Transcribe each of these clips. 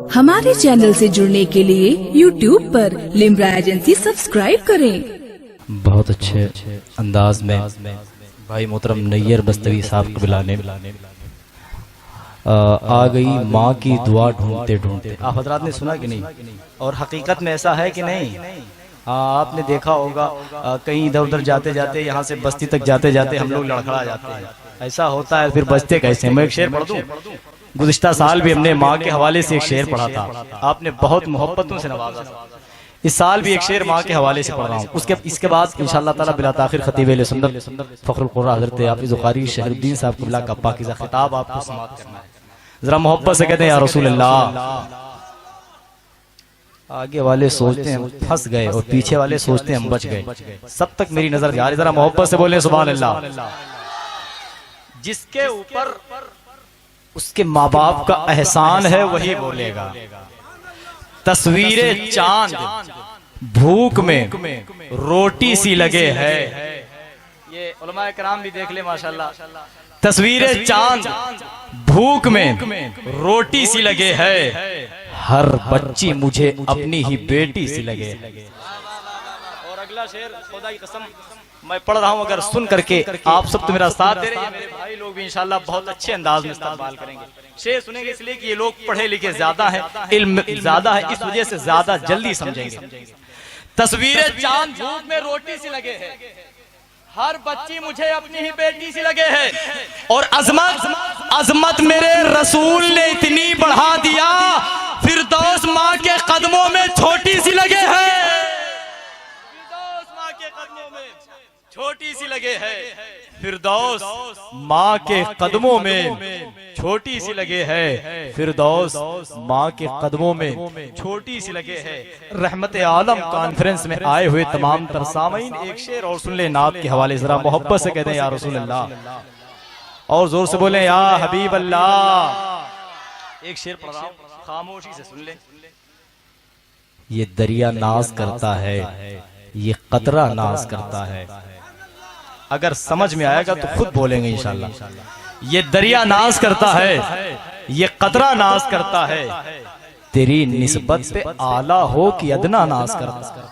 हमारे चैनल से जुड़ने के लिए YouTube पर लिम्रा एजेंसी सब्सक्राइब करें। बहुत अच्छे अंदाज में भाई मोहतरम नैयर बस्तवी साहब को बुलाने आ गई माँ की दुआ ढूंढते ढूंढते। आप हजरात ने सुना कि नहीं? और हकीकत में ऐसा है कि नहीं? आपने देखा होगा कहीं इधर उधर जाते जाते, यहाँ से बस्ती तक जाते जाते हम लोग लड़खड़ा जाते हैं। ऐसा होता है, फिर बचते कैसे? मैं एक शेर पढ़ दूं। गुज़िश्ता साल भी हमने माँ के हवाले से एक शेर पढ़ा था, आपने बहुत मोहब्बतों से नवाजा था। इस साल भी एक शेर माँ के हवाले से पढ़ रहा हूँ। इसके बाद इंशाअल्लाह ताला बिला ताखिर खतीब अहले सुन्नत फखरुल कुर्रा हज़रत हाफिज़ क़ारी शहरुद्दीन साहब क़िबला का पाकीज़ा खिताब आपको समाअत करना है। जरा मोहब्बत से कहते हैं या रसूल अल्लाह। आगे वाले सोचते हैं फंस गए और पीछे वाले सोचते हैं हम बच गए। सब तक मेरी नजर जा रही, जरा मोहब्बत से बोले सुभान अल्लाह। जिसके ऊपर उसके माँ बाप का एहसान है वही बोलेगा। तस्वीरे चांद भूख में रोटी सी लगे है, ये उलमाए कराम भी देख ले माशाल्लाह। तस्वीरे चांद भूख में रोटी सी लगे है, हर बच्ची मुझे अपनी ही बेटी सी लगे। और अगला शेर खुदा की कसम मैं पढ़ रहा हूँ, अगर सुन करके आप सब तो मेरा साथ दे रहे हैं, मेरे भाई लोग भी इंशाल्लाह बहुत अच्छे अंदाज में इस्तेमाल करेंगे। शेर सुनेंगे इसलिए कि ये लोग पढ़े लिखे ज्यादा हैं, इल्म ज्यादा है, इस वजह से ज्यादा जल्दी समझेंगे। तस्वीरें चांद धूप में रोटी सी लगे है, हर बच्ची मुझे अपनी ही बेटी सी लगे है। और अजमत मेरे रसूल ने इतनी बढ़ा दिया, फिरदौस माँ के कदमों में छोटी सी लगे है। फिरदौस माँ के कदमों में छोटी सी लगे है, फिरदौस माँ के कदमों में छोटी सी लगे है, फिरदौस माँ के कदमों में छोटी सी लगे है। रहमत आलम कॉन्फ्रेंस में आए हुए तमाम तर सामीन एक शेर और सुन ले नात के हवाले, जरा मोहब्बत से कहते हैं या रसूल अल्लाह, और जोर से बोले या हबीब अल्लाह। एक शेर पढ़ रहा हूं, खामोशी से सुन ले। ये दरिया नाज करता है, ये कतरा नाज करता है। अगर समझ में आएगा तो खुद बोलेंगे इंशाल्लाह। ये दरिया नाज करता है, ये कतरा नाज करता है, तेरी निस्बत पे आला हो कि अदना नाज करता है।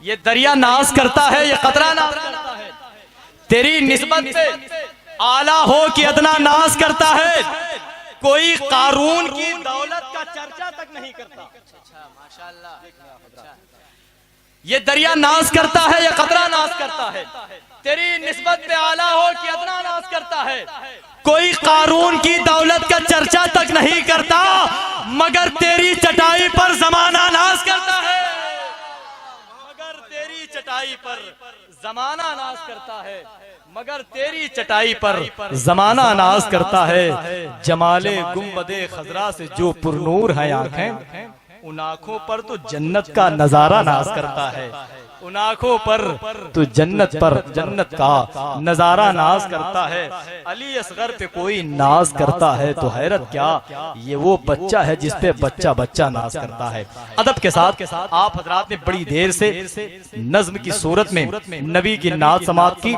ये दरिया नाज करता है, ये कतरा नाज करता है, तेरी निस्बत पे आला हो कि अदना नाज करता है। कोई कारून की दौलत का चर्चा तक नहीं करता। माशाअल्लाह। ये दरिया नाज करता है, ये कतरा नाज करता है, तेरी निस्बत पे आला हो कि अदना नाज करता है। कोई कारून की दौलत का चर्चा तक नहीं करता, मगर तेरी चटाई पर जमाना नाज करता है। मगर तेरी चटाई पर जमाना नाज करता है, मगर तेरी चटाई पर जमाना नाज करता है। जमाले गुंबदे खजरा से जो पुरनूर है आंखें, उन आंखों पर तो जन्नत का नजारा नाज करता है। उन आंखों पर तो जन्नत का नजारा नाज करता है। अली असगर पे कोई नाज करता है तो हैरत क्या, ये वो बच्चा है जिस पे बच्चा बच्चा नाज करता है। अदब के साथ आप हजरात ने बड़ी देर से नज्म की सूरत में नबी की नात समात की,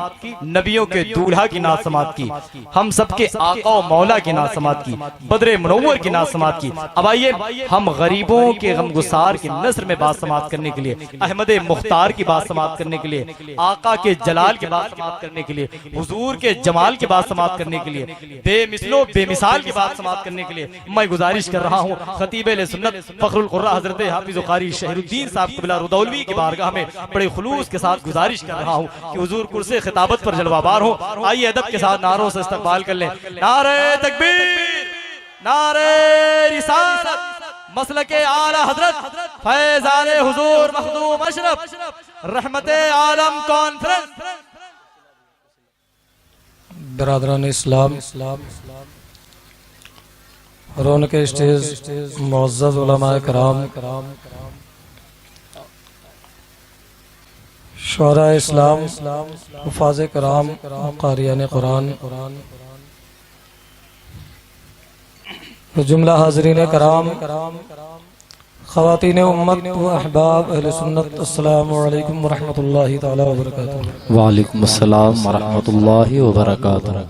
नबियों के दूल्हा की नात समात की, हम सबके आका और मौला की नात समात की, बदरे मुनव्वर की नात समात की। अब आइए हम गरीबों के गमगुसार की नस्र में बात समात करने के लिए, अहमद मुख्तार की बात समाप्त करने के लिए, आका के जलाल की बात समाप्त करने के लिए, हुजूर के जमाल की बात समाप्त करने के लिए, बेमिसलो बेमिसाल की बात समाप्त करने के लिए मैं गुजारिश कर रहा हूँ खतीब अहले सुन्नत फखरुल कुर्रा हज़रत हाफिज़ क़ारी शहरुद्दीन साहब क़िबला रुदौलवी की बारगाह में बड़े खुलूस के साथ गुजारिश कर रहा हूँ कि हुजूर कुर्से खिताबत पर जलवाबार हो। आइए अदब के साथ नारों से इस्तक़बाल कर लें। नारे तकबीर, नारे रिसालत, मसलके आला हजरत फैज़ाने हुजूर मखदूम अशरफ रहमते आलम कॉन्फ्रेंस। बिरादरान इस्लाम, रौनक स्टेज मुअज़्ज़ज़ उलमाए कराम, शुअरा इस्लाम, हुफ़ाज़े कराम, क़ारियाने कुरान, जुमला हाज़रीन कराम, ख़वातीन उम्मत व अहबाब अहले सुन्नत, अस्सलामु अलैकुम व रहमतुल्लाहि तआला व बरकातुहू। वालेकुम अस्सलाम व रहमतुल्लाहि व बरकातुहू।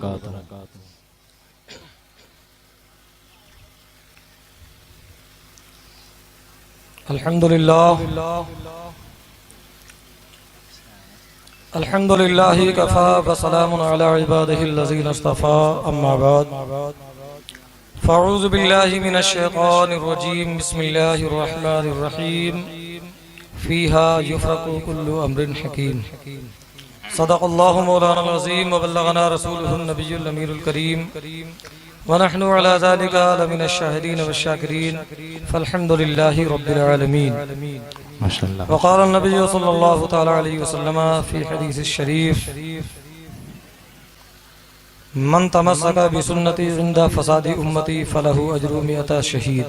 अल्हम्दुलिल्लाह कफ़ा व सलामुन अला इबादिहिल्लज़ीना इस्तफ़ा अम्मा बाद फ़अऊज़ु बिल्लाहि मिनश शैतानिर रजीम बिस्मिल्लाहिर रहमानिर रहीम फ़ीहा युफ़रक़ु कुल्लु अम्रिन हकीम सदक़ल्लाहु मौलानाल अज़ीम व बल्लगना रसूलुहुन नबियुल अमीनुल करीम व नहनु अला ज़ालिका लमिनश शाहिदीन वश्शाकिरीन फ़ल्हम्दुलिल्लाहि रब्बिल आलमीन। माशाअल्लाह। वक़ाल नबी सल्लल्लाहु तआला अलैहि वसल्लम फ़ी हदीस शरीफ मन तमस्सक बिसुन्नती इंदा फसादी उम्मती फलहु अजरु मिअता शहीद।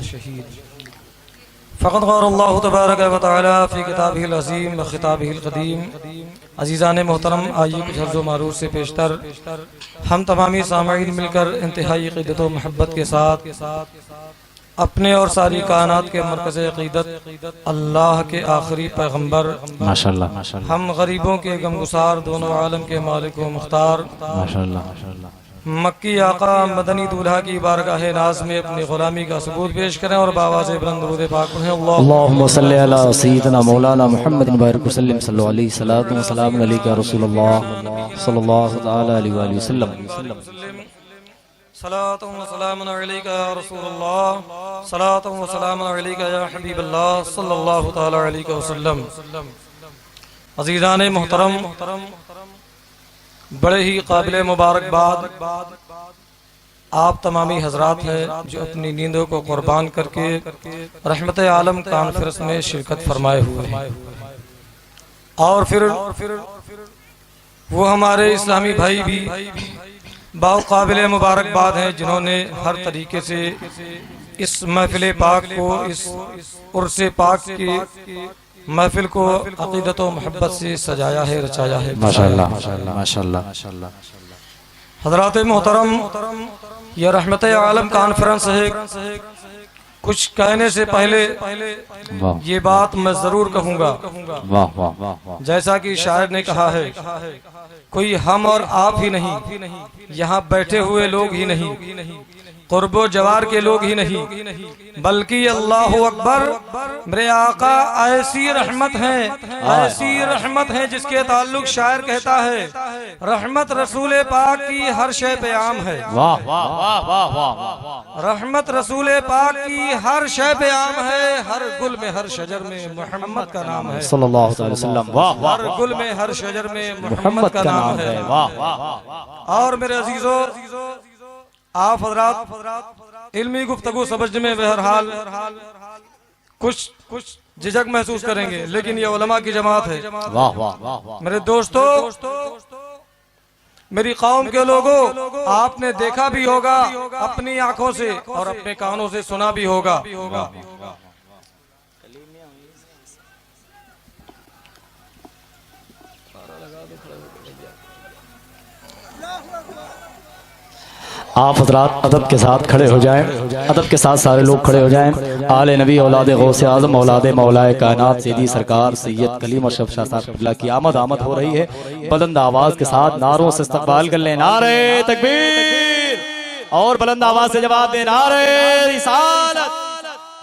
फ़क़द क़ाल अल्लाहु तबारक व तआला फ़ी किताबिहिल अज़ीम व खिताबिहिल क़दीम। अज़ीज़ान मोहतरम, आइए कुछ हर्ज़ो मारूफ़ से पेशतर हम तमामी सामईन मिलकर इंतहाई क़िद्दत व मोहब्बत के साथ अपने और सारी कायनात के मरकज़ अक़ीदत अल्लाह के आखिरी पैगम्बर माशाअल्लाह माशाअल्लाह हम गरीबों के गमगुसार दोनों आलम के मालिक व मुख्तार माशाअल्लाह माशाअल्लाह मक्की आका मदनी दूल्हा की बारगाह नाज में अपनी ग़ुलामी का सबूत पेश करें और बावाज़ बुलंद दुरूद पाक पढ़ें। अल्लाहुम्मा सल्लि अला सय्यिदिना मौलाना मुहम्मद बारिक वसल्लम सल्लल्लाहु अलैहि सलातु व सलाम अलैका रसूलुल्लाह सल्लल्लाहु तआला अलैहि व वसल्लम। सलातु व सलामुन अलैका या रसूलल्लाह सलातु व सलामुन अलैका या हबीबल्लाह सल्लल्लाहु तआला अलैहि वसल्लम। अज़ीज़ान मोहतरम, बड़े ही काबिल मुबारकबाद आप तमामी हजरात हैं जो अपनी नींदों को कुर्बान करके रहमत आलम कॉन्फ्रेंस में शिरकत फरमाए हुए हैं। और फिर वो हमारे इस्लामी भाई भी बाकाबिल मुबारकबाद हैं जिन्होंने हर तरीके से इस महफिल पाक को, इस उर्स पाक की महफिल को अक़ीदत व मोहब्बत से सजाया है, रचाया है। माशाअल्लाह माशाअल्लाह माशाअल्लाह माशाअल्लाह। हज़रात मोहतरम, यह रहमत आलम कॉन्फ्रेंस है। कुछ कहने से पहले ये बात मैं जरूर कहूँगा। वाह वाह वाह वाह। जैसा कि शायर ने कहा है, कोई हम और आप ही नहीं, यहाँ बैठे हुए लोग ही नहीं, कुर्बो जवार के लोग ही नहीं, बल्कि अल्लाहु अकबर मेरे आका ऐसी रहमत है जिसके ताल्लुक शायर कहता है रहमत रसूल पाक की हर शय पे आम है। वाह वाह वाह वाह वाह। रहमत रसूल पाक की हर शय पे आम है, हर गुल में हर शजर में मोहम्मद का नाम है सल्लल्लाहु अलैहि वसल्लम। वाह वाह। हर गुल में हर शजर में मोहम्मद का नाम है। वाह वाह वाह। और मेरे अजीजों, आप हजरात इल्मी गुफ्तगू समझने में बहरहाल कुछ झिझक महसूस करेंगे, लेकिन ये उलमा की जमात है। वाह वाह वाह। मेरे दोस्तों, मेरी कौम के लोगों, आपने देखा भी होगा अपनी आंखों से और अपने कानों से सुना भी होगा। आप हजरात अदब के साथ खड़े हो जाएं, अदब के साथ सारे लोग खड़े हो जाएं। आले नबी औलाद गौसे आजम औलाद मौलाए कायनात सैयदी सरकार सैयद कलीम अशरफ शाह साहब क़िबला की आमद हो रही है। बुलंद आवाज के साथ नारों से इस्तकबाल कर लें। नारे तकबीर, और बुलंद आवाज से जवाब दें नारे रिसालत।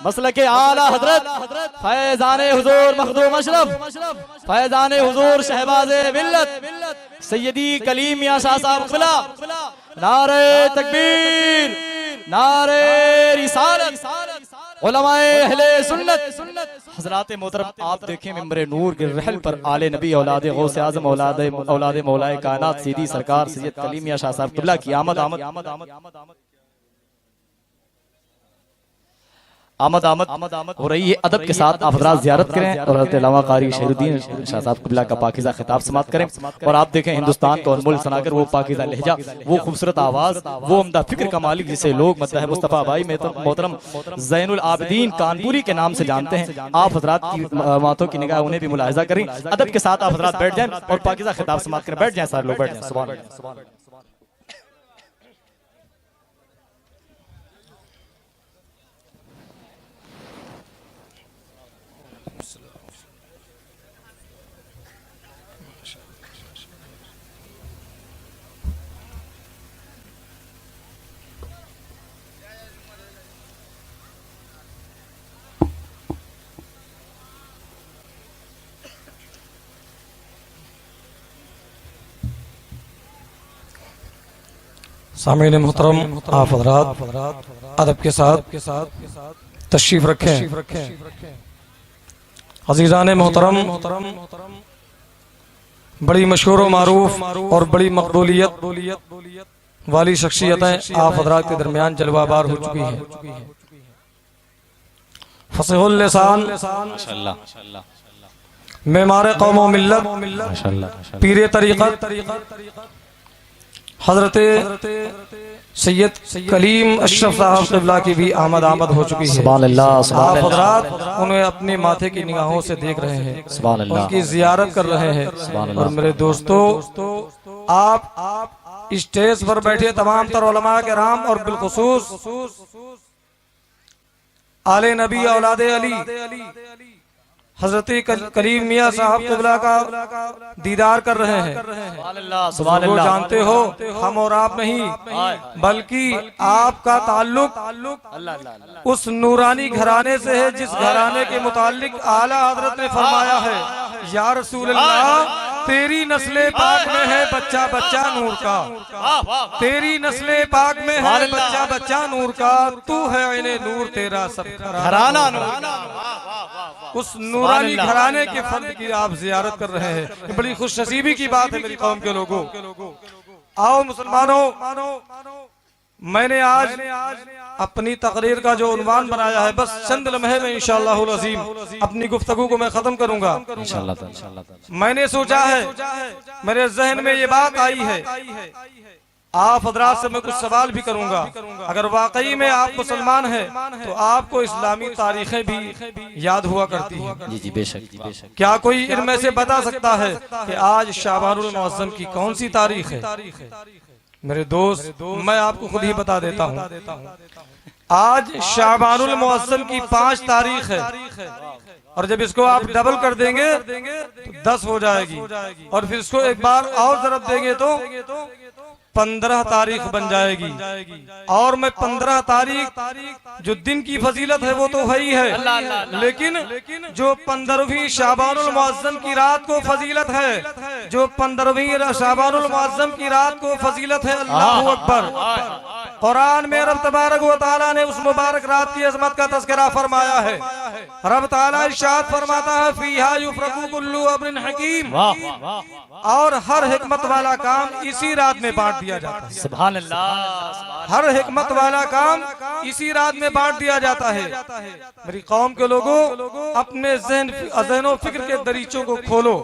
मसलके आला हजरत फैजाने हुजूर मखदूम अशरफ, फैजाने हुजूर शहबाज़े मिल्लत सैयदी कलीम या शाह साहब क़िबला। नारे तकबीर, नारे रिसालत, उलमाए अहले सुन्नत। हजरात मोहतरम, आप देखें मिंबर नूर के रहल पर आले नबी औलाद गौसे आजम औलाद मौलाए कायनात सैयदी सरकार सैयद कलीम या शाह साहब क़िबला की आमद हो रही है। अदब के साथ आप हज़रात ज़ियारत करें और हज़रत अल्लामा कारी शहीरुद्दीन शाह साहब क़िबला का पाकीज़ा खिताब समाअत करें। और आप देखें हिंदुस्तान को अनमोल सनाकर वो पाकीज़ा लहजा, वो खूबसूरत आवाज़, वो उम्दा फिक्र का मालिक जिसे लोग मद्दह मुस्तफ़ा भाई मोहतरम ज़ैनुल आबिदीन कानपुरी के नाम से जानते हैं। आप हज़रात की मातों की निगाह उन्हें भी मुलाहिज़ा करें। अदब के साथ आप हज़रात बैठ जाएं और पाकीज़ा खिताब समाअत करें। बैठ जाएं, सारे लोग बैठ जाएं। सुभान अल्लाह। सामीन मोहतरम, आप हज़रात अदब के साथ तशरीफ रखें। अजीज़ान मोहतरम, बड़ी मशहूर मारूफ और बड़ी मकबूलियत वाली शख्सियतें आप हज़रात के दरमियान जलवाबार हो चुकी हैं। फसीहुल लिसान, मेमारे कौम व मिल्लत, पीरे तरीक़त हजरत सैयद कलीम अशरफ साहब क़िबला की भी आमद हो चुकी है। आप हज़रात उन्हें अपने माथे की निगाहों से देख रहे हैं, उनकी जियारत कर रहे हैं। और मेरे दोस्तों, आप स्टेज पर बैठे तमाम तर उलमा किराम और बिलखुसूस आले नबी औलादे अली हजरत कलीम मियाँ साहब क़िबला का दीदार कर रहे हैं। वो जानते हो, हम और आप नहीं, बल्कि आपका ताल्लुक उस नूरानी घराने से है जिस घराने के मुताल्लिक आला हजरत ने फरमाया है, या रसूल अल्लाह, तेरी नस्ले पाक में है बच्चा बच्चा नूर का, तेरी नस्ले पाक में है बच्चा बच्चा नूर का, तू है इन्हें नूर तेरा सब घराना उस नूरानी घराने के फर्द की आप जियारत कर रहे हैं। ये बड़ी खुशनसीबी की बात है मेरी कौम के लोगों। आओ मुसलमानों, मैंने आज अपनी तकरीर का जो उन्वान बनाया है, बस चंद लम्हे में इंशाअल्लाहुल अज़ीम अपनी गुफ्तगू को मैं खत्म करूंगा। मैंने सोचा है, मेरे जहन में ये बात आई है, आप हजरात से मैं कुछ सवाल भी करूंगा। अगर वाकई में आप मुसलमान हैं तो आपको इस्लामी तारीखें भी याद हुआ करती हैं। जी बेशक। क्या कोई इनमें से बता सकता है कि आज शाबानुल मुअज़्ज़म की कौन सी तारीख है? मेरे दोस्त, मैं आपको खुद ही बता देता हूँ। आज शाबानुल मुअज़्ज़म की 5 तारीख है, और जब इसको आप डबल कर देंगे तो 10 हो जाएगी, और फिर इसको एक बार और ज़रब देंगे तो 15 तारीख बन जाएगी। और मैं 15 तारीख जो दिन की फजीलत है वो तो वही है, लेकिन जो 15वीं शाबानुल मुअज़्ज़म की रात को फजीलत है, जो 15वीं शाबानुल मुअज़्ज़म की रात को फजीलत है, अल्लाहु अकबर। कुरान में रब तबारक व तआला ने उस मुबारक रात की अज़मत का तज़किरा फरमाया है। रब तआला इरशाद फरमाता है, फीहा युफ़रक़ु कुल्लु अम्रिन हकीम, और हर हिकमत वाला काम इसी रात में बांट दिया जाता है। सुभान अल्लाह। हर हिकमत वाला काम इसी रात में बांट दिया जाता है। मेरी कौम के लोगों, अपने ज़हन फिक्र के दरीचों को खोलो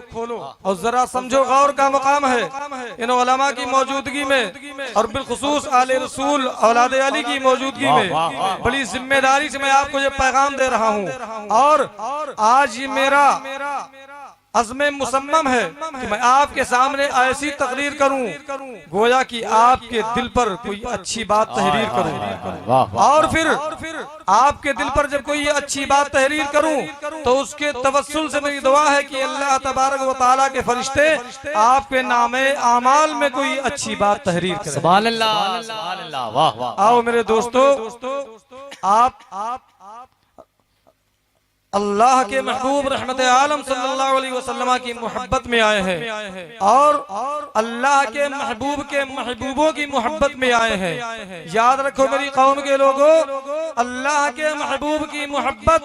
और जरा समझो, गौर का मकाम है इन उलमा की मौजूदगी में, और बिलखुसूस आले रसूल औलादे अली की मौजूदगी में। बड़ी जिम्मेदारी से मैं आपको ये पैगाम दे रहा हूँ, और आज ये मेरा अज़्म मुसम्मम है कि मैं आपके सामने ऐसी तकरीर करूं गोया कि आपके दिल पर कोई अच्छी बात तहरीर करूं, और फिर आपके दिल पर जब कोई अच्छी बात तहरीर करूं तो उसके तवस्सुल से मेरी दुआ है कि अल्लाह तबारक व तआला के फरिश्ते आपके नामे आमाल में कोई अच्छी बात तहरीर करें। सुभान अल्लाह, सुभान अल्लाह, वाह वाह। आओ मेरे दोस्तों, आप अल्लाह के महबूब रहमत आलम सल्लल्लाहु अलैहि वसल्लम की मोहब्बत में आए हैं, और अल्लाह के महबूबों की मोहब्बत में आए हैं। याद रखो मेरी कौम के लोगों, अल्लाह के महबूब की मोहब्बत,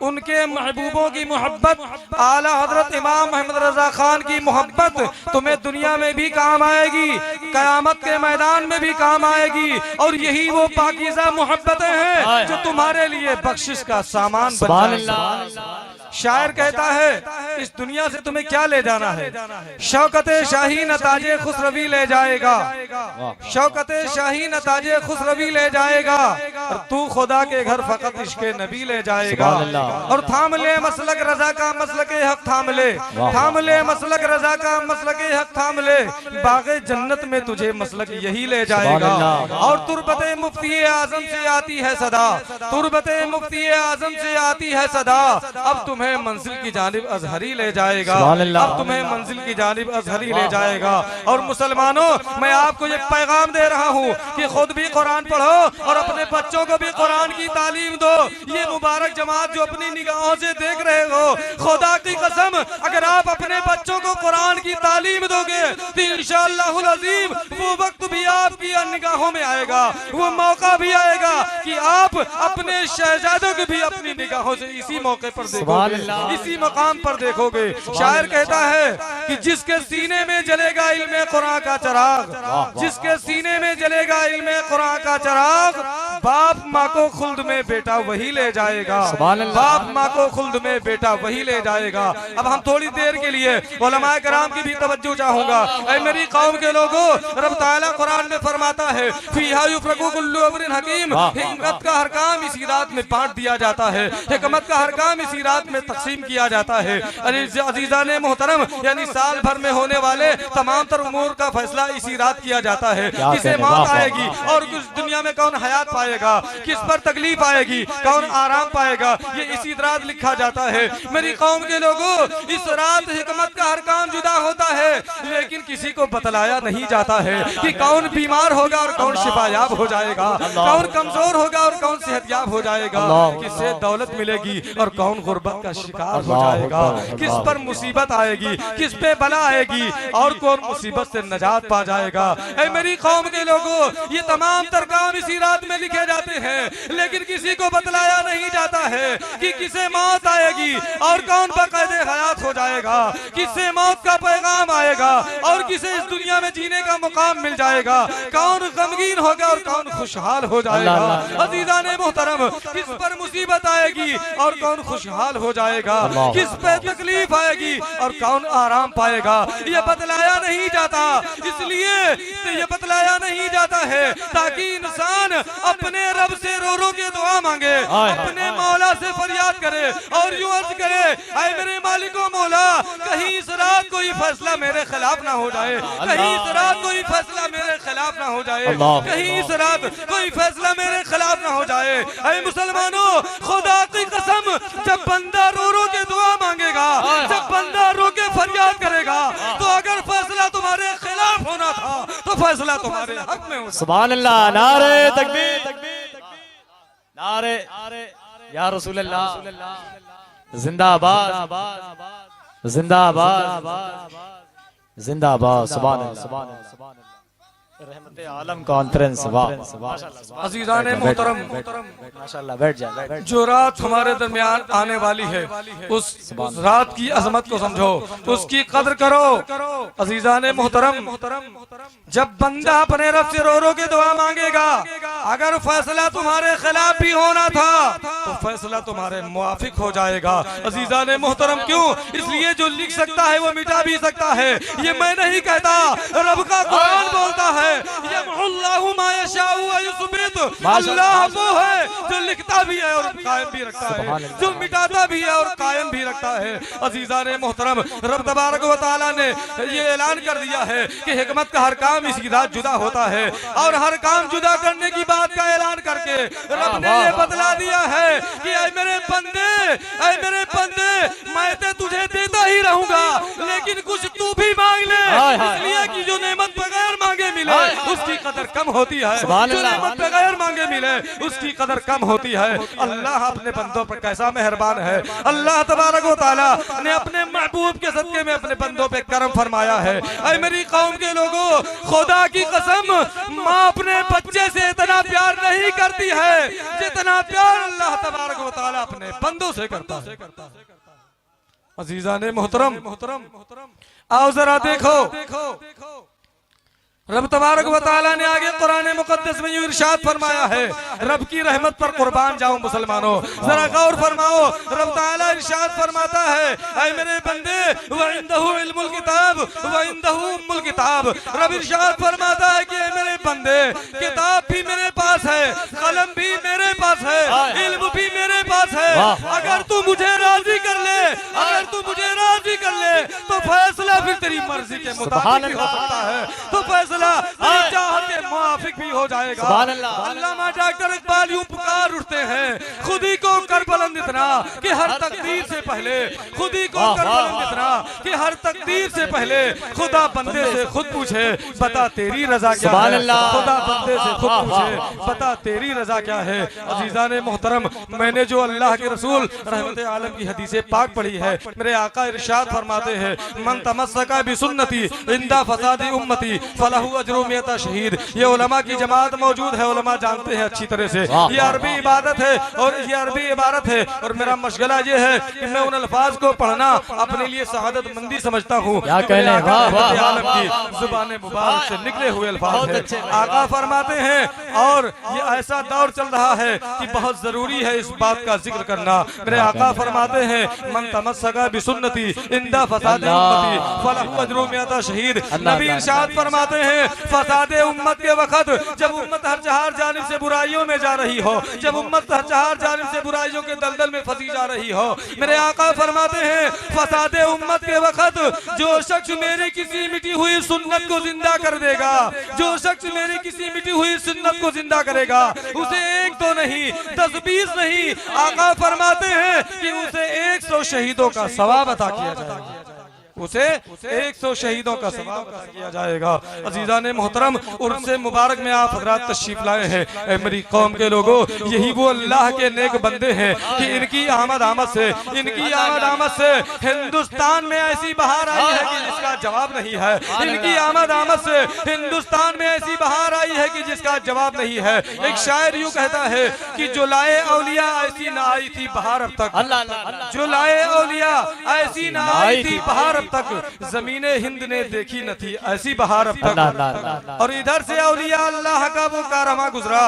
उनके महबूबों की मोहब्बत, आला हजरत इमाम अहमद रजा खान की मोहब्बत तुम्हें दुनिया में भी काम आएगी, कयामत के मैदान में भी काम आएगी। और यही वो पाकीज़ा मोहब्बतें हैं जो तुम्हारे लिए बख्शिश का सामान बन जाएंगी। शायर कहता है, इस दुनिया से तुम्हें क्या ले जाना है? शौकते शाही नताजे खुसरवी ले जाएगा, शौकते शाही नताजे खुसरवी ले जाएगा, और तू खुदा के घर फकत इश्क़े नबी ले जाएगा। और थाम ले मसलक रजा का मसलके हक थाम ले, थाम ले मसलक रजा का मसलके हक थाम ले, बाग़े जन्नत में तुझे मसलक यही ले जाएगा। और तुरबते मुफ्ती आज़म से आती है सदा, तुरबते मुफ्ती आज़म से आती है सदा, अब तुम्हें मंजिल की जानिब अजहरी ले जाएगा, अब तुम्हें मंजिल की जानिब अजहरी ले जाएगा। और मुसलमानों, मैं आपको ये पैगाम दे रहा हूँ कि खुद भी कुरान पढ़ो और अपने बच्चों बच्चों को भी कुरान की तालीम दो। ये मुबारक जमात जो अपनी निगाहों से देख रहे हो, खुदा की कसम अगर आप अपने बच्चों को कुरान की तालीम दोगे तो इंशाअल्लाहुल अज़ीम वो वक्त भी आपकी निगाहों में आएगा, वो मौका भी आएगा कि आप अपने शहजादों को भी अपनी निगाहों से इसी मौके पर देखोगे, इसी मकाम पर देखोगे। शायर कहता है कि जिसके सीने में जलेगा इल्मे कुरान का चिराग, जिसके सीने में जलेगा इल्मे कुरान का चिराग, बाप माँ को खुल्द में बेटा वही ले जाएगा, बाप माँ को खुल्द में बेटा वही ले जाएगा। अब हम थोड़ी देर के लिए उलमाए कराम की भी तवज्जो चाहूंगा। ऐ मेरी कौम के लोगों, रब ताला कुरान में फरमाता है फीहा युफ्रकु कुल्लु अम्रिन हकीम, हिकमत का हर काम इसी रात में बांट दिया जाता है, हिकमत का हर काम इसी रात में तकसीम किया जाता है। अजीजाने मोहतरम, यानी साल भर में होने वाले तमाम तर उमूर का फैसला इसी रात किया जाता है। किसे मौत आएगी और कुछ दुनिया में कौन हयात पाएगा, किस पर तकलीफ आएगी, कौन आराम पाएगा, ये इसी रात लिखा जाता है। मेरी कौम के लोगों, इस रात हिकमत का हर काम जुदा होता है, लेकिन किसी को बतलाया नहीं जाता है कि कौन बीमार होगा और कौन शिफायाब हो जाएगा, कौन कमजोर होगा और कौन सेहतयाब हो जाएगा, किसे दौलत मिलेगी और कौन गुर्बत का शिकार हो जाएगा, किस पर मुसीबत आएगी, किस पे बला आएगी और कौन मुसीबत से नजात पा जाएगा। ऐ मेरी कौम के लोगों, ये तमाम तर काम इसी रात में लिखे जाते हैं, लेकिन किसी को बतलाया नहीं जाता है कि किसे मौत आएगी और कौन बाकायदे हयात हो जाएगा, किसे मौत का पैगाम आएगा और किसे इस दुनिया में जीने का मुकाम मिल जाएगा, कौन गमगीन होगा और कौन खुशहाल हो जाएगा। अजीजाने मोहतरम, किस पर मुसीबत आएगी और कौन खुशहाल हो जाएगा, किस पे तकलीफ आएगी और कौन आराम पाएगा, ये बतलाया नहीं जाता। इसलिए ये बतलाया नहीं जाता है ताकि इंसान अपने रब से रो रो के दुआ मांगे, अपने मौला से फरियाद करे और यूं अर्ज करे, ऐ मेरे मालिको मौला, कहीं इस रात कोई फैसला मेरे खिलाफ ना हो जाए, कहीं इस रात कोई फैसला मेरे खिलाफ ना हो जाए, कहीं इस रात कोई फैसला मेरे खिलाफ ना हो जाए। ऐ मुसलमानों, खुदा की कसम, जब बंदा रो रो के दुआ मांगेगा, जब बंदा रो के फरियाद करेगा, तो अगर फैसला तुम्हारे खिलाफ होना था तो फैसला तुम्हारे हक में हो। सुभान अल्लाह, नारे तकबीर, नारे या रसूल अल्लाह, जिंदाबाद जिंदाबाद जिंदाबाद। सुभान अल्लाह, रहमत आलम कॉन्फ्रेंस। अजीजाने मोहतरम, माशाअल्लाह, बैठ जा। जो रात हमारे दरमियान आने वाली है, उस रात की अजमत को समझो, उसकी कदर करो। अजीजाने मोहतरम, जब बंदा अपने रब से रो रो के दुआ मांगेगा, अगर फैसला तुम्हारे खिलाफ भी होना था तो फैसला तुम्हारे मुआफिक हो जाएगा। अजीजाने मोहतरम, क्यों? इसलिए जो लिख सकता है वो मिटा भी सकता है, ये मैं नहीं कहता, रब का कुरान बोलता है, यमहुल्लाहु मा यशाउ व युस्बित। अल्लाह वो है जो लिखता भी है और कायम भी रखता है, जो मिटाता भी है और कायम भी रखता है। अजीजाने मोहतरम, रब तबारक व तआला ने ये ऐलान कर दिया है कि हिकमत का हर काम इसी रात जुदा होता है, और हर काम जुदा करने की बात का ऐलान करके रब ने ये बतला दिया है कि ऐ मेरे बंदे, ऐ मेरे बंदे, मैं तो तुझे देता ही रहूंगा, लेकिन कुछ तू भी मांग ले, इसलिए कि जो नेमत बगैर मांगे मिले उसकी कदर कम होती है, जो नेमत बगैर मांगे मिले उसकी कदर कम होती है। अल्लाह अपने बंदों पर कैसा मेहरबान है। अल्लाह तबारक व तआला ने अपने महबूब के सदके में अपने बंदों पे करम फरमाया है। ऐ मेरी कौम के लोगों, खुदा की कसम, माँ अपने बच्चे से इतना प्यार नहीं करती है जितना प्यार अल्लाह तबारक व तआला अपने बंदों से करता है। अजीजाने मोहतरम, आओ जरा देखो, रब तबारक व तआला ने आगे कुरान मुकद्दस में यूं इरशाद फरमाया है। रब की रहमत पर कुर्बान जाओ मुसलमानों, जरा गौर फरमाओ। रब तआला इरशाद फरमाता है, ऐ मेरे बंदे, व इंदहु इल्मुल किताब व इंदहु उम्मुल किताब। रब इरशाद फरमाता है कि ऐ मेरे बंदे, किताब भी मेरे पास है, कलम भी मेरे पास है, इल्म भी मेरे पास है। अगर तू मुझे राज राजी कर ले, अगर तू मुझे राजी कर ले तो फैसला फिर तेरी मर्जी के मुताबिक हो सकता है, तो फैसला तेरी चाहत के मुआफिक भी हो जाएगा। अल्लामा डॉक्टर इकबाल यूं पुकार उठते हैं, खुद ही को कर बुलंद इतना कि हर तकदीर से पहले, खुद ही को कर बुलंद इतना कि हर तकदीर से पहले खुदा बंदे से खुद पूछे बता तेरी रजा क्या है, खुदा बंदे से खुद पूछे बता तेरी रजा क्या है। अजीजान मोहतरम, मैंने जो अल्लाह के रसूल रहमत आलम की हदीसे पाक पढ़ी है, मेरे आका इरशाद फरमाते हैं मन तमस्सका बिसुन्नती इंदा फसादी उम्मती फलहु अजरु मियता शहीद। ये उलमा की जमात मौजूद है, उलमा जानते हैं अच्छी तरह से, ये अरबी इबादत है और ये अरबी इबारत है, और मेरा मशगला ये है कि मैं उन अल्फाज को पढ़ना अपने लिए शहादत मंदी समझता हूँ। जुबान मुबारक से निकले हुए अल्फाज है। आका फरमाते हैं और ये ऐसा दौर चल रहा है कि बहुत जरूरी है इस बात का जिक्र करना। मेरे आका फरमाते हैं मन तमस्सका बिसुन्नती इंदा फसादे उम्मती फलहु अजरु मियता शहीद। नबी इरशाद फरमाते हैं फसादे उम्मत के वक्त जब उम्मत हर जहार जानिब से बुराइयों में जा रही हो, जब उम्मत हर जहार जानिब से बुराइयों के दलदल में फंसी जा रही हो, मेरे आका फरमाते हैं फसादे उम्मत के वक्त जो शख्स मेरी किसी मिटी हुई सुन्नत को जिंदा कर देगा, जो शख्स मेरी किसी मिटी हुई सुन्नत को जिंदा करेगा, उसे एक तो नहीं 10-20 नहीं, आका फरमाते हैं कि उसे 100 शहीदों का सवाब अता किया जाएगा, उसे 100 शहीदों का सवाब अता किया जाएगा। अजीजान मोहतरम, उर्से मुबारक में आप हजरात तशरीफ लाए हैं। मेरी कौम के लोगों, यही वो अल्लाह के नेक बंदे हैं कि इनकी आमद आमद से, इनकी आमद आमद से हिंदुस्तान में ऐसी बहार आई है कि जिसका जवाब नहीं है, इनकी आमद आमद से हिंदुस्तान में ऐसी बहार आई है कि जिसका जवाब नहीं है। एक शायर यूं कहता है कि जो लाए औलिया ऐसी ना आई थी बहार अब तक, जो लाए औलिया ऐसी ना आई थी बहार तक, जमीने हिंद ने देखी न थी ऐसी बहार अब तक। और इधर से औलिया अल्लाह का वो कारवां गुजरा,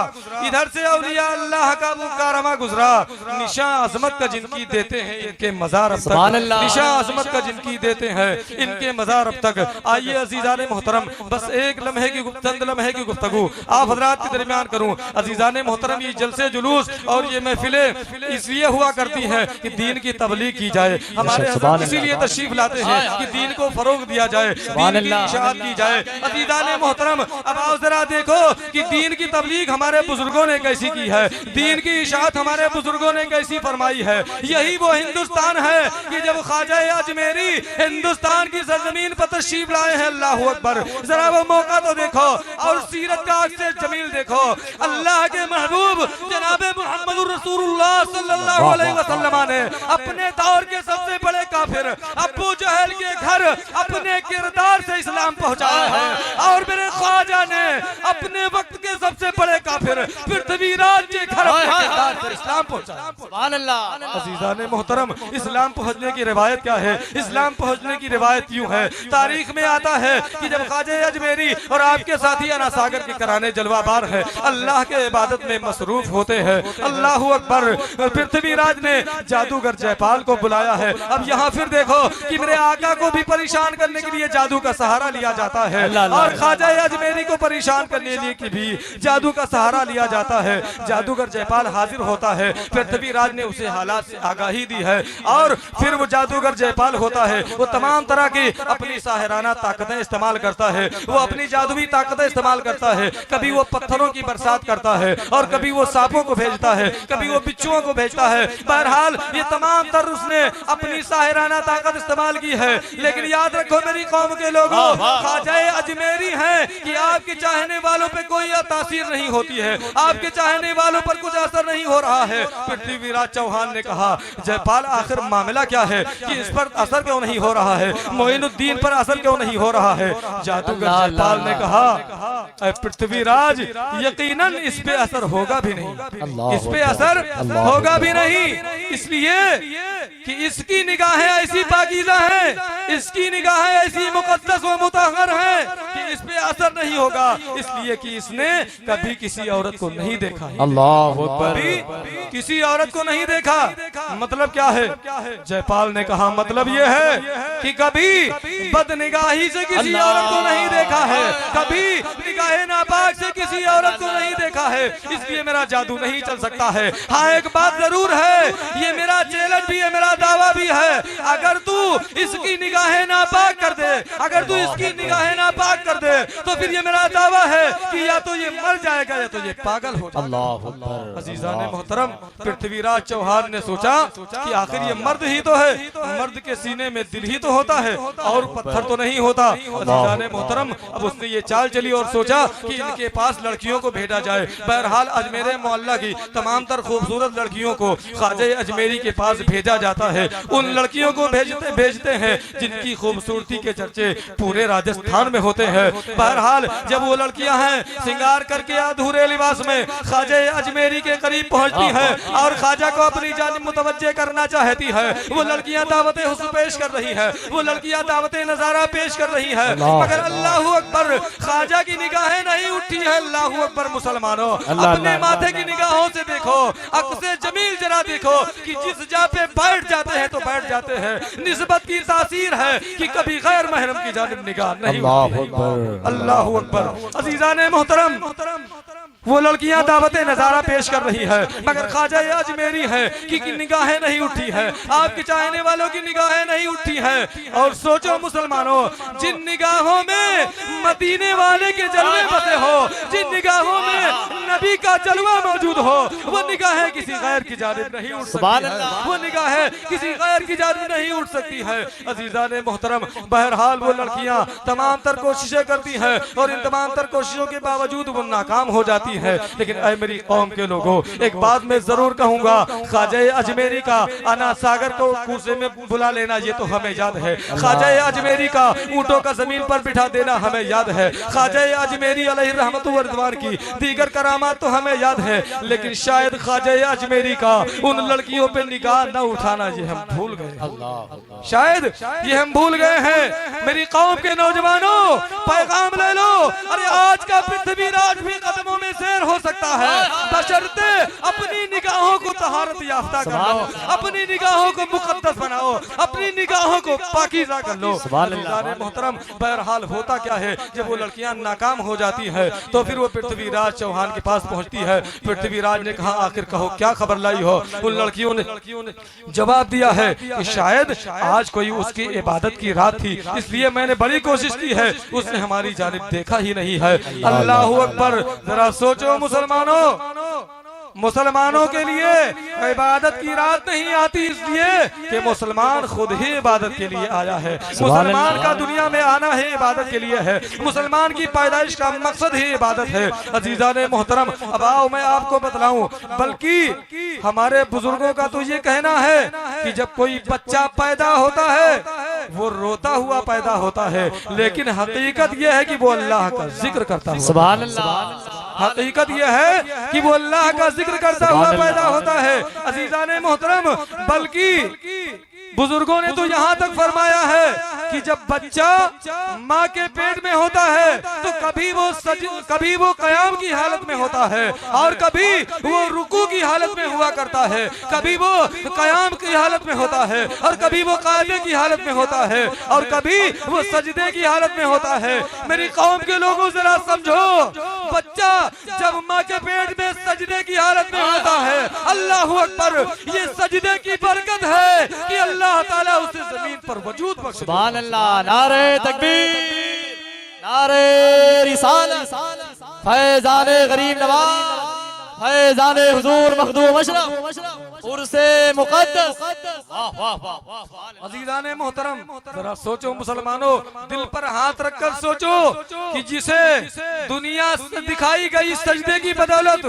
इधर से औलिया अल्लाह का वो कारवां गुजरा, निशा अजमत का जिनकी देते हैं इनके मजार अब तक, निशा अजमत का जिनकी देते हैं इनके मजार अब तक। आइए अजीजान मोहतरम, बस एक लम्हे की चंद लम्हे की गुफ्तगू आप हजरात के दरमियान करूं। अजीजान मोहतरम, ये जलसे जुलूस और ये महफिलें इसलिए हुआ करती हैं कि दीन की तबलीग की जाए। हमारे हजरत इसीलिए तशरीफ लाते हैं कि दीन को फरोग दिया जाए, दीन की इशाअत की जाए। अज़ीज़ाने मोहतरम, अब आओ जरा देखो कि दीन की तबलीग हमारे बुजुर्गों ने कैसी की है, दीन की इशाअत हमारे बुजुर्गों ने कैसी फरमाई है। यही वो हिंदुस्तान है कि जब ख्वाजा अजमेरी हिंदुस्तान की सरजमीन पर तशरीफ लाए हैं, अल्लाह अकबर, जरा वो मौका तो देखो और सीरत का अक्स जमील देखो। अल्लाह के महबूब जनाबे मुहम्मदुर रसूलुल्लाह सल्लल्लाहु अलैहि वसल्लम ने अपने दौर के सबसे बड़े काफिर अबू जहल के घर अपने किरदार से इस्लाम पहुंचाया है, और मेरे ख्वाजा ने अपने वक्त के सबसे बड़े काफिर पृथ्वीराज के घर अपने किरदार से इस्लाम पहुंचाया। सुभान अल्लाह। अज़ीज़ाने मोहतरम, इस्लाम पहुंचने की रिवायत क्या है? इस्लाम पहुंचने की रिवायत यूं है, तारीख में आता है कि जब ख्वाजा अजमेरी और आपके साथी अना सागर के कराने जलवाबार है, अल्लाह के इबादत में मसरूफ होते हैं, अल्लाह अकबर, पृथ्वीराज ने जादूगर जयपाल को बुलाया है। अब यहाँ फिर देखो कि मेरे आका को भी परेशान करने के लिए जादू का सहारा लिया जाता है, और ख्वाजा अजमेरी को परेशान करने के लिए भी जादू का सहारा लिया जाता है। जादूगर जयपाल हाजिर होता है, पृथ्वीराज ने उसे हालात से आगाही दी है, और फिर वो जादूगर जयपाल होता है, वो तमाम तरह की अपनी साहिराना ताकतें इस्तेमाल करता है, वो अपनी जादुई ताकतें इस्तेमाल करता है। कभी वो पत्थरों की बरसात करता है, और कभी वो सांपों को भेजता है, कभी वो बिच्छुओं को भेजता है। बहरहाल ये तमाम तर उसने अपनी साहिराना ताकत इस्तेमाल की है। लेकिन याद रखो मेरी कौम के लोगों, ख्वाजा अजमेरी है कि आपके चाहने वालों पे कोई तासीर नहीं होती है, आपके चाहने वालों पर कुछ असर नहीं हो रहा है। पृथ्वीराज चौहान ने कहा, जयपाल आखिर मामला क्या है कि इस पर असर क्यों नहीं हो रहा है, मोइनुद्दीन पर असर क्यों नहीं हो रहा है? जादूगर जयपाल ने कहा, पृथ्वीराज यकीनन इस पे असर होगा भी नहीं, इस पे असर होगा भी नहीं, इसलिए कि इसकी निगाहें ऐसी पाकीज़ा हैं, इसकी निगाहें ऐसी मुकद्दस व मुतहहर हैं कि इस पे असर नहीं होगा, इसलिए कि इसने कभी किसी औरत को नहीं देखा है। अल्लाह अकबर। किसी औरत को नहीं देखा। मतलब क्या है? जयपाल ने कहा, मतलब ये है कि कभी बदनिगाही से किसी औरत को नहीं देखा है, कभी निगाह नापाक से किसी औरत को नहीं देखा है, इसलिए मेरा जादू नहीं चल सकता है। हाँ, एक बात जरूर है, ये मेरा चैलेंज भी है, मेरा दावा भी है, अगर तू इसकी निगाहें नापाक कर दे, अगर तू इसकी निगाहें नापाक कर दे, तो फिर ये मेरा दावा है कि या तो ये मर जाएगा या तो ये पागल हो जाएगा। अल्लाह अकबर। अजीजान मोहतरम, पृथ्वीराज चौहान ने सोचा कि आखिर ये मर्द ही तो है, मर्द के सीने में दिल ही तो होता है और पत्थर तो नहीं होता। अजीजान मोहतरम, अब उसने ये चाल चली और सोचा कि इनके पास लड़कियों को भेजा जाए। बहरहाल अजमेर मोहल्ला की तमाम तर खूबसूरत लड़कियों को ख्वाजा अजमेरी के पास भेजा जाता है। उन लड़कियों को भेजते हैं जिनकी खूबसूरती के चर्चे पूरे राजस्थान में होते हैं। बहरहाल जब वो लड़कियां हैं श्रृंगार करके अधूरे लिबास में ख्वाजा अजमेरी के करीब पहुंचती हैं और ख्वाजा को अपनी जानिब मुतवज्जे करना चाहती है, वो लड़कियां दावत हुस्न पेश कर रही है, वो लड़कियां दावत नजारा पेश कर रही है, मगर अल्लाहू अकबर, ख्वाजा की निगाहें नहीं उठी है। अल्लाहू अकबर मुसलमानों, अपने माथे की निगाहों से देखो, अक्से जमील जरा देखो कि जिस जा पे बैठ जाते हैं तो बैठ जाते हैं। निस्बत की तासीर है कि कभी गैर महरम की जानिब निगाह नहीं उठती। अल्लाहू अकबर। अजीजान मोहतरम, वो लड़कियां दावत नजारा पेश कर रही है, मगर ख्वाजा अजमेरी है कि निगाहें नहीं उठी है, आपके चाहने वालों की निगाहें नहीं उठी है। और सोचो मुसलमानों, जिन निगाहों में मदीने वाले के जलवे बसे हो, जिन निगाहों में नबी का जलवा मौजूद हो, वो निगाहें किसी गैर की जानिब नहीं उठ सकती है, वो निगाहें किसी गैर की जानिब नहीं उठ सकती है। अजीजान मोहतरम, बहरहाल वो लड़कियां तमाम तर कोशिशें करती हैं और इन तमाम तर कोशिशों के बावजूद वो नाकाम हो जाती है। लेकिन ऐ मेरी कौम के लोगों, एक बात मैं जरूर कहूंगा, ख्वाजा अजमेरी का अना सागर को कूसे में बुला लेना ये तो हमें याद है, ख्वाजा अजमेरी का ऊंटों का जमीन पर बिठा देना हमें याद है, ख्वाजा अजमेरी अलैहि रहमतु व रिज़वान की दीगर करामात तो हमें याद है, लेकिन शायद ख्वाजा अजमेरी का उन लड़कियों पे निगाह न उठाना ये हम भूल गए, शायद ये हम भूल गए हैं। मेरी कौम के नौजवानों, पैगाम ले लो, अरे आज का पृथ्वीराज भी कदमों में शेर हो सकता है, बशर्ते अपनी निगाहों को तहारत याफ्ता कर लो, अपनी निगाहों को मुकद्दस बनाओ, अपनी निगाहों को पाकीज़ा कर लो। मोहतरम, बहरहाल होता क्या है, जब वो लड़कियां नाकाम हो जाती है तो फिर वो पृथ्वीराज चौहान के पास पहुंचती है। पृथ्वीराज ने कहा, आखिर कहो क्या खबर लाई हो। उन लड़कियों ने जवाब दिया है कि शायद आज कोई उसकी इबादत की रात थी, इसलिए मैंने बड़ी कोशिश की है, उसने हमारी जानिब देखा ही नहीं है। अल्लाहू अकबर। जरा सोचो मुसलमानों के लिए इबादत की रात नहीं आती इसलिए कि मुसलमान खुद ही इबादत के लिए आया है, मुसलमान का दुनिया में आना ही इबादत के लिए है, मुसलमान की पैदाइश का मकसद ही इबादत है। अजीजान मोहतरम, अब आओ मैं आपको बतलाऊं, बल्कि हमारे बुजुर्गों का तो ये कहना है कि जब कोई बच्चा पैदा होता है वो रोता हुआ पैदा होता है, लेकिन हकीकत यह है कि वो अल्लाह का जिक्र करता है। सुभान अल्लाह। हकीकत यह है कि वो अल्लाह का जिक्र करता हुआ पैदा होता है। अजीजान मोहतरम, बल्कि बुजुर्गों ने तो यहाँ तक फरमाया है कि जब बच्चा माँ के पेट में होता है तो कभी वो कयाम की हालत में होता है और कभी वो रुकू की हालत में हुआ करता है, कभी वो कयाम की हालत में होता है और कभी वो कायदे की हालत में होता है और कभी वो सजदे की हालत में होता है। मेरी कौम के लोगों जरा समझो, बच्चा जब माँ के पेट में सजदे की हालत में होता है, अल्लाहू अकबर, ये सजदे की बरकत है कि अल्लाह ताला उसे जमीन पर वजूद बख्शे। सुभान अल्लाह। नारे तकबीर, नारे रिसालत, फैज़ाने गरीब नवाज, फैज़ाने हुजूर मखदूम अशरफ, उर्से मुक़द्दस। अज़ीज़ाने मोहतरम, जरा सोचो मुसलमानों, दिल पर हाथ रखकर सोचो कि जिसे दुनिया दिखाई गई सजदे की बदौलत,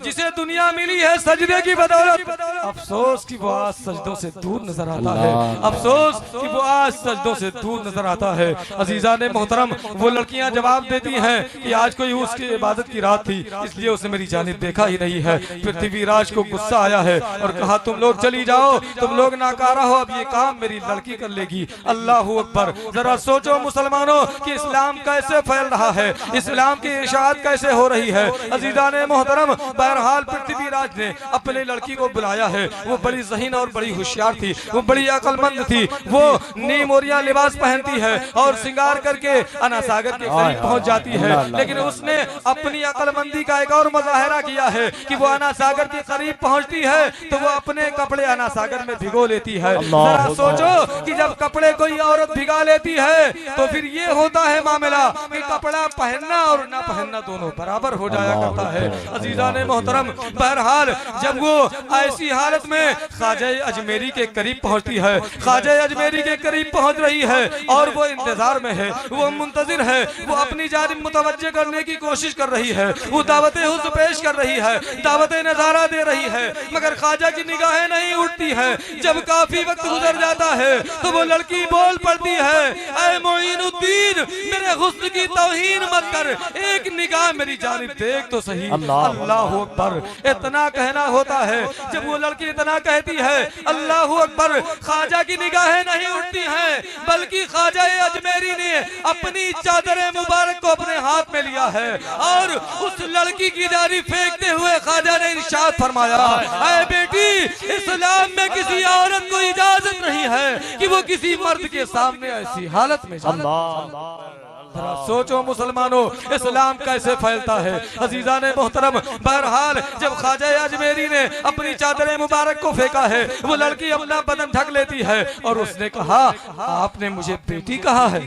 जिसे दुनिया मिली है सजदे की बदौलत, अफसोस कि वो आज सजदों से दूर नजर आता है, अफसोस कि वो आज सजदों से दूर नजर आता है। अज़ीज़ाने मोहतरम, वो लड़कियां जवाब देती हैं कि आज कोई उसकी इबादत की रात थी, इसलिए उसने मेरी जानिब देखा ही नहीं है। पृथ्वीराज को गुस्सा आया है और कहा तुम लोग चली जाओ, तुम लोग नाकारा हो, अब ये काम मेरी लड़की कर लेगी। अल्लाह अकबर। जरा सोचो मुसलमानों कि इस्लाम कैसे फैल रहा है, इस्लाम की इशाअत कैसे हो रही है। अजीजान मोहतरम, बहरहाल पृथ्वीराज ने अपने लड़की को बुलाया है। वो बड़ी ज़हीन और बड़ी होशियार थी, वो बड़ी अक्लमंद थी। वो नीम ओरिया लिबास पहनती है और श्रृंगार करके अना सागर के करीब पहुंच जाती है। लेकिन उसने अपनी अक्लमंदी का एक और मुजाहरा किया है कि वो अना सागर के करीब पहुंचती है तो वो अपने कपड़े अना सागर में भिगो लेती है। जरा सोचो कि जब कपड़े कोई औरत भिगा लेती है तो फिर ये होता है मामला कि कपड़ा पहनना और ना पहनना दोनों बराबर हो जाया करता है। अजीजान मोहतरम, बहरहाल जब वो ऐसी हालत में ख्वाजा अजमेरी के करीब पहुंचती है, ख्वाजा अजमेरी के करीब पहुंच रही है और वो इंतजार में है, वो मुंतजिर है, वो अपनी जानिब मुतवज्जे करने की कोशिश कर रही है, वो दावत हुस्न पेश कर रही है, दावत नजारा दे रही है, मगर ख्वाजा की निगाहें नहीं उठती है। जब काफी वक्त गुजर जाता है तो वो लड़की बोल पड़ती है, ऐ मोइनुद्दीन, मेरे हुस्न की तौहीन मत कर, एक निगाह मेरी जानिब देख तो सही। अल्लाह अकबर। इतना कहना होता है, जब वो लड़की इतना कहती है अल्लाह अकबर, ख्वाजा की निगाहें नहीं उठती हैं, बल्कि ख्वाजा अजमेरी ने अपनी चादर मुबारक को अपने हाथ में लिया है और उस लड़की की जानिब फेंकते हुए ख्वाजा ने इरशाद फरमाया, ऐ बेटी, इस्लाम में किसी औरत को इजाजत नहीं है कि वो किसी मर्द के सामने ऐसी हालत में जाए। सोचो मुसलमानों, इस्लाम कैसे फैलता है। अजीजान मोहतरम, बहरहाल जब ख्वाजा अजमेरी ने अपनी चादर मुबारक को फेंका है, वो लड़की अपना बदन ढक लेती है और उसने कहा, आपने मुझे बेटी कहा है,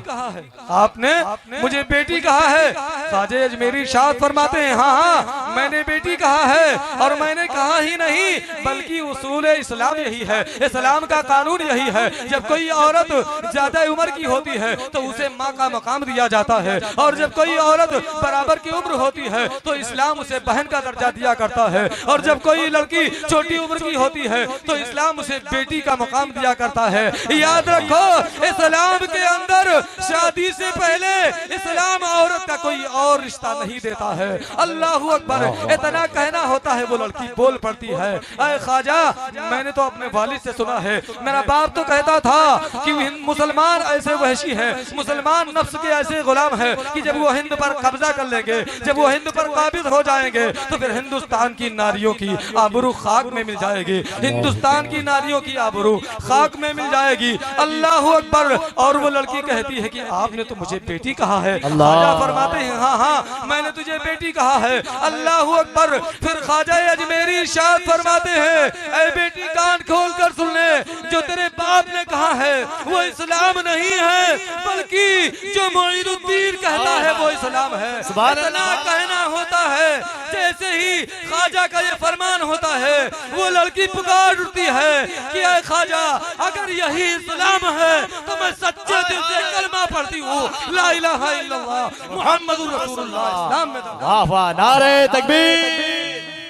आपने मुझे बेटी कहा है। ख्वाजा अजमेरी इरशाद फरमाते हैं, हाँ हाँ, मैंने बेटी कहा है और मैंने कहा ही नहीं बल्कि उसूल इस्लाम यही है, इस्लाम का कानून यही है। जब कोई औरत ज्यादा उम्र की होती है तो उसे माँ का मकाम दिया जाता है और जब कोई औरत बराबर की उम्र होती है तो इस्लाम उसे बहन का दर्जा दिया करता है और जब कोई लड़की छोटी उम्र की होती है तो इस्लाम उसे बेटी का मकाम दिया करता है। याद रखो, इस्लाम के अंदर शादी से पहले इस्लाम औरत का कोई और रिश्ता नहीं देता है। अल्लाह अकबर। इतना कहना होता है, वो लड़की बोल पड़ती है, ऐ ख्वाजा, मैंने तो अपने वालिद से सुना है, मेरा बाप तो कहता था कि मुसलमान ऐसे वहशी है, मुसलमान नफ्स के ऐसे गुलाम है कि जब वो हिंद पर कब्जा कर लेंगे, जब वो हिंद पर काबिज हो जाएंगे तो फिर हिंदुस्तान की नारियों की आबरू खाक में मिल जाएगी, हिंदुस्तान की नारियों की आबरू खाक में मिल जाएगी। अल्लाह अकबर। और वो लड़की कहती है कि आपने तो मुझे बेटी कहा है। ख्वाजा फरमाते हैं, हाँ हाँ, मैंने तुझे बेटी कहा है। अल्लाह अकबर। फिर ख्वाजा अजमेरी इरशाद फरमाते हैं, ऐ बेटी, कान खोल कर सुन ले, जो तेरे बाप ने कहा है वो इस्लाम नहीं है बल्कि जो मोइनुद्दीन कहता है वो इस्लाम है। इतना कहना होता है, जैसे ही ख्वाजा का ये फरमान होता है वो लड़की पुकार उठती है कि ऐ ख्वाजा, अगर यही इस्लाम है तो मैं सच्चे दिल से कलमा पढ़ती हूँ, ला इलाहा इल्लल्लाह मुहम्मदुर रसूलुल्लाह। इस्लाम में वाह वाह, नारे तकबीर,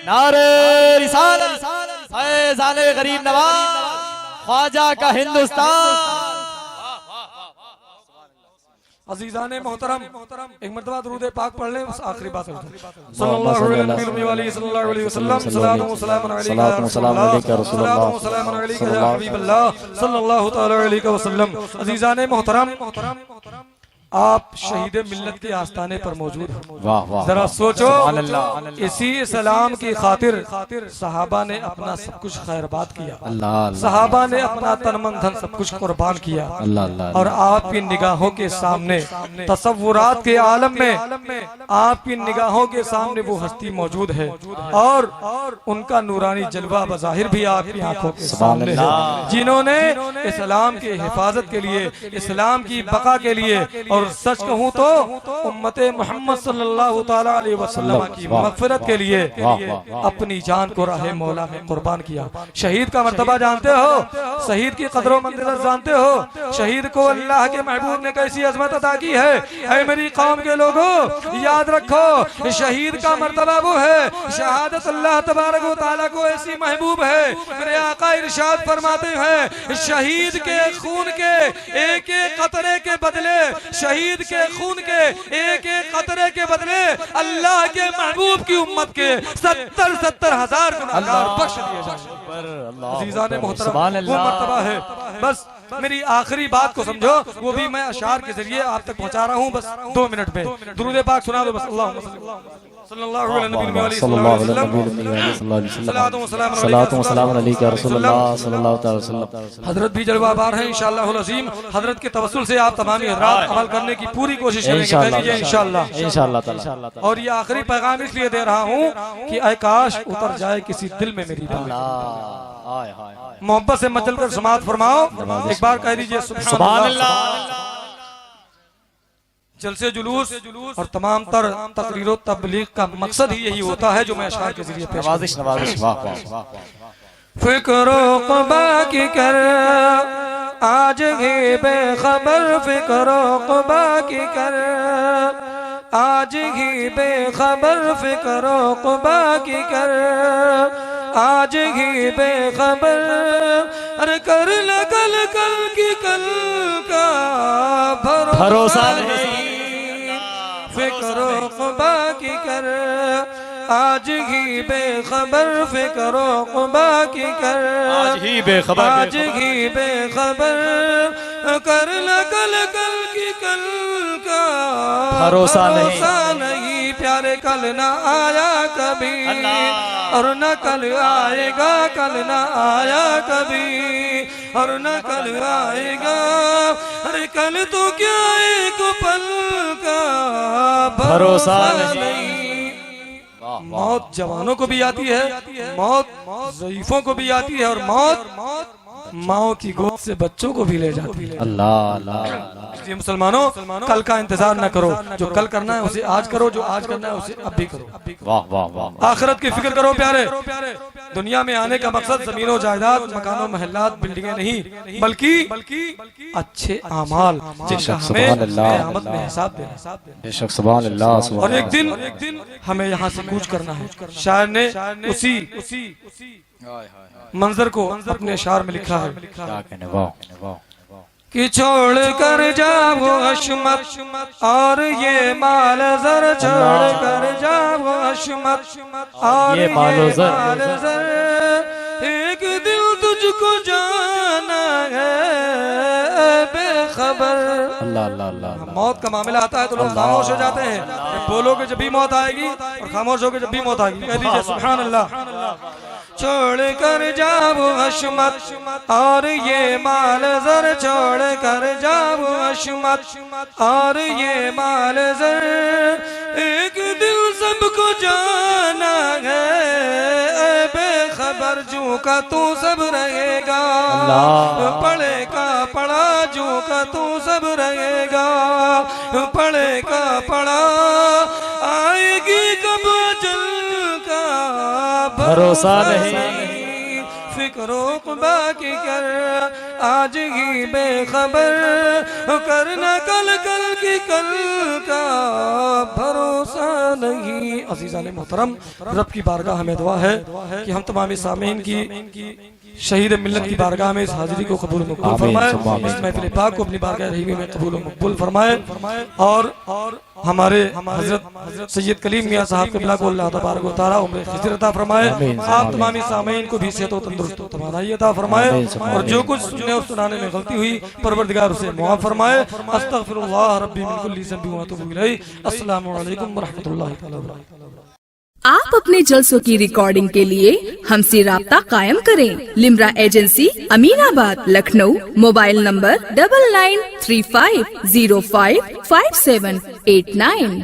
नारे रिसालत, फैज़ाने गरीब नवाज, ख्वाजा का हिंदुस्तान। अजीजाने मोहतरम, एक मर्तबा दुरूद पाक पढ़ लें, बस आखिरी बात सल्लल्लाहु अलैहि वसल्लम, सलातो व सलामुन अलैका या हबीबल्लाह सल्लल्लाहु तआला अलैहि वसल्लम। अजीजाने मोहतरम, आप शहीद मिल्लत के आस्थाने पर मौजूद हैं। जरा सोचो, इसी इस्लाम की खातिर सहाबा ने अपना सब कुछ खैरबात किया, सहाबा ने अपना तन मन धन सब कुछ कुर्बान किया और आपकी निगाहों के सामने, तसव्वुरात के आलम में आपकी निगाहों के सामने वो हस्ती मौजूद है और उनका नूरानी जलवा बज़ाहिर भी आपकी आंखों के सामने है, जिन्होंने इस्लाम की हिफाजत के लिए, इस्लाम की बका के लिए और सच कहूँ तो उम्मत मोहम्मद सल्लल्लाहु ताला अलैहि वसल्लम की मग़फ़िरत के लिए अपनी जान को राहे मौला में कुर्बान किया। शहीद का मर्तबा जानते हो, शहीद की कदर मंजिलत जानते हो, शहीद को अल्लाह के महबूब ने कैसी अजमत अता की है। ऐ मेरी कौम के लोगों, याद रखो, शहीद का मर्तबा वो है, शहादत अल्लाह तबारक व तआला को ऐसी महबूब है। मेरे आका इरशाद फरमाते हैं, शहीद के खून के एक एक कतरे के बदले शहीद के खून के एक एक कतरे के बदले अल्लाह के महबूब की उम्मत के 70 हजार गुनाहगार बख्श दिए जाएंगे। अजीज़ान मोहतरम, वो मर्तबा है। बस मेरी आखिरी बात को समझो, वो भी मैं अशार के जरिए आप तक पहुंचा रहा हूँ। बस 2 मिनट में दुरूद पाक सुना दो। बस सल्लल्लाहु अलैहि वसल्लम। हजरत भी जलवाबार हैं इंशाअल्लाह अज़ीम। हजरत के तवस्सुल से आप तमामी हज़रात अमल करने की पूरी कोशिश करेंगे इंशाअल्लाह। और ये आखिरी पैगाम इसलिए दे रहा हूँ कि ऐ काश उतर जाए किसी दिल में मेरी बात। मोहब्बत से मचल कर समात फरमाओ। एक बार कह दीजिए सुभान अल्लाह। जलसे जुलूस और तमाम तर तकरीर तबलीग का मकसद ही यही होता है जो मैं अशआर के जरिए पेश फिक्रो क़ुबा की कर आज ही बेखबर, फिक्रो क़ुबा की कर आज ही बेखबर, फिक्रो क़ुबा की कर आज ही बेखबर। अरे कर लगल कल की कल का भरोसा नहीं, फिक्रो क़ुबा की कर आज ही बेखबर, फिक्रो क़ुबा की कर आज ही बेखबर, आज ही बेखबर। कर लगल कल की कल का भरोसा नहीं। प्यारे कल ना आया कभी और न कल आएगा, कल ना आया कभी और न कल आएगा। अरे कल तो क्या एक पल का भरोसा नहीं। मौत जवानों को भी आती है, मौत ज़ईफों को भी आती है और मौत माओ की गोद से बच्चों को भी ले जाती है। अल्लाह अल्लाह। इसलिए मुसलमानों, कल का इंतजार न करो। जो कल करना है उसे आज करो, जो आज करना है उसे अब भी करो। वाह वाह वाह। आखिरत की फिक्र करो प्यारे। दुनिया में आने का मकसद जमीनों जायदाद मकानों महल्लात बिल्डिंगें नहीं, बल्कि अच्छे आमाल जिनका हमें क़यामत में हिसाब देना। और एक दिन हमें यहाँ से कूच करना है। शायर ने उसी मंजर को अपने अशार में लिखा है कि छोड़ कर जाओ अशमत और ये माल जर, छोड़ कर जाओ अशमत और ये माल जर। एक दिल तुझको जाना है बेखबर। अल्लाह अल्लाह अल्लाह। मौत का मामला आता है तो लोग खामोश हो जाते हैं। बोलोगे जब भी मौत आएगी और खामोश होगे जब भी मौत आएगी। कह दीजिए सुभान अल्लाह। छोड़ कर जाओ अशमत और ये माल जर, छोड़ कर जाओ अशमत और ये माल जर। एक दिल सबको जाना है बेखबर, जू का तू सब रहेगा, पढ़े का पढ़ा जू का तू सब रहेगा, पढ़े का पढ़ा आएगी कब अजल का भरोसा नहीं। फिक्रो क़ुबा की कर आज ही बेखबर, करना कल की कल का भरोसा नहीं। अज़ीज़ान मोहतरम, रब की बारगाह में दुआ है कि हम तमाम सामीन की शहीद मिल्लत की बारगाह में इस हाजिरी को कबूल मकबूल फरमाए, इस महफिल पाक को अपनी बारगाह रहीमी में कबूल मकबूल फरमाए। और हमारे हज़रत सैयद कलीम मियां साहब क़िबला को अल्लाह तबारक व तआला उम्र खिज़र अता फरमाए। आप तमामी सामीन को भी सेहत व तंदुरुस्ती व तवानाई अता फरमाए। और जो कुछ सुनने और सुनाने में गलती हुई परवरदिगार उसे मुआफ़ फरमाए। अस्तग़फिरुल्लाह रब्बी मिन कुल्ली ज़ंबि व अतूबु इलैहि। अस्सलामु अलैकुम व रहमतुल्लाहि तआला व बरकातुहू। आप अपने जलसों की रिकॉर्डिंग के लिए हमसे राब्ता कायम करें। Limra agency, Aminabad, Lucknow. Mobile number 9935055789।